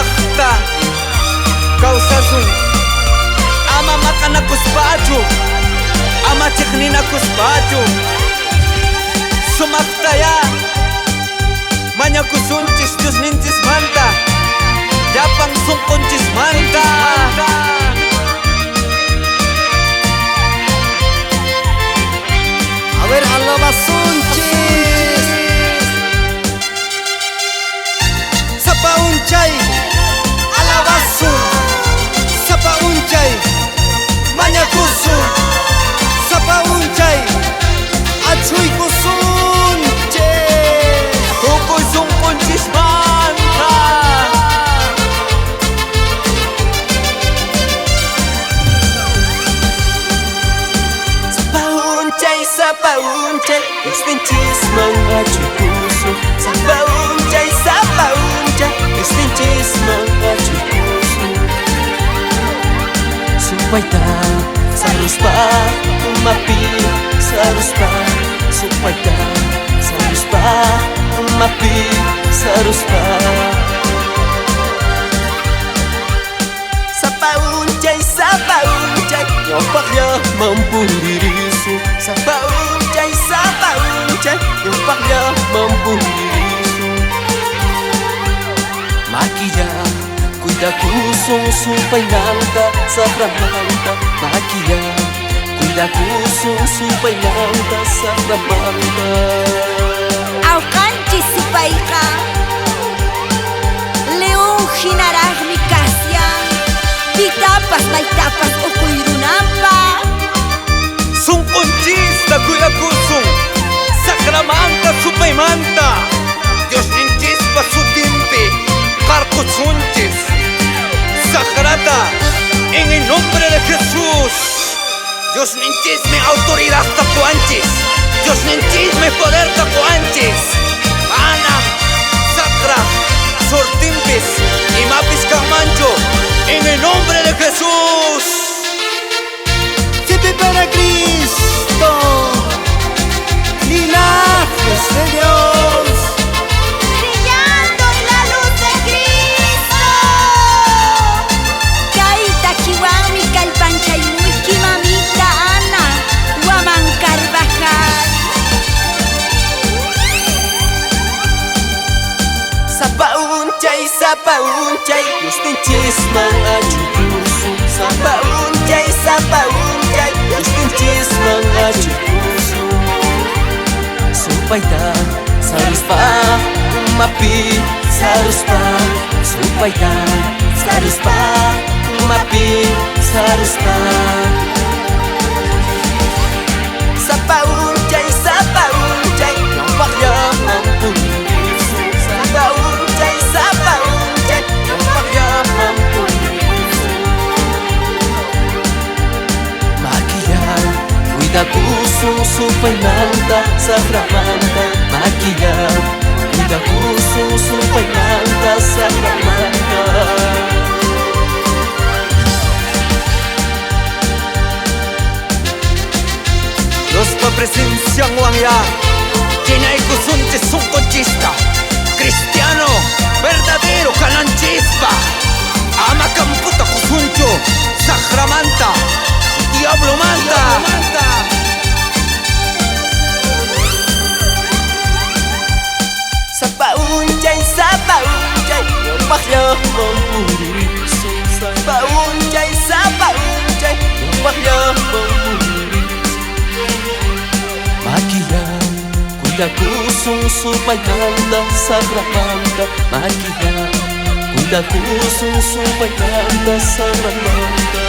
Sumakta Kausasun Ama makana kuspachu Ama chiknina kuspachu Sumakta ya Manya kusunchis Dios ninchis manta Yapang sungkunchis manta A ver, alabasunchis Sapa unchay Alabasun Sapa unchay Mañakusun Sapa unchay Achuy kusunche Tukoy sungkunchis manta Sapa unchay Istinchis mga chukuso Sapa unchay Istinchis mga chukuso Supaita Saruspa Umapi Saruspa Supaita Saruspa Umapi Saruspa Sapa unchay Yompaknya mampu dirisu Sapa uncay Yompaknya mampu dirisu Makia Cuida kusung supay nanta Sakramanta Makia Cuida kusung supay nanta Sakramanta Au kanchi supay ka Leon hinarag mi kasya Titapas maitapas ukuyrunampa Sungkunchis na kuya kusung Sakramanta supay manta Dios ninchis pa sutimpi Karkuchunchis Sagrada En el nombre de Jesús Dios ninchis me autoridad tapuanchis Dios ninchis me poder tapuanchis Ana Sacra Sortimpis Y mapis camancho En el nombre de Jesús Siempre para Cristo Linajes de Dios Brillando en la luz de Cristo Kaita kiwami kalpanchay Wiki mamita Ana Waman Carvajal Sapa unchay Dios ninchis mga chukuso Sapa unchay Dios ninchis mga chukuso Supaita Saruspa Umapi Saruspa Supaita Saruspa Umapi Saruspa Sapa unchay Yompaknya mampu dirisu Sapa uncay Yompaknya mampu dirisu Makiyan Cuida kusung supay nanta Sakramanta Makiyan Cuida kusung supay nanta Sakramanta Dios pa presencia wangya Chinay kusunchis sungkunchista Cristiano verdadero calanchispa Ama kamputa kusuncho Sakramanta Diablo manta Sapa unchay Yompaknya mampu dirisu Sapa uncay Yompaknya mampu dirisu Makiyan Cuida kusung supay nanta Sakramanta Makiyan Cuida kusung supay nanta Sakramanta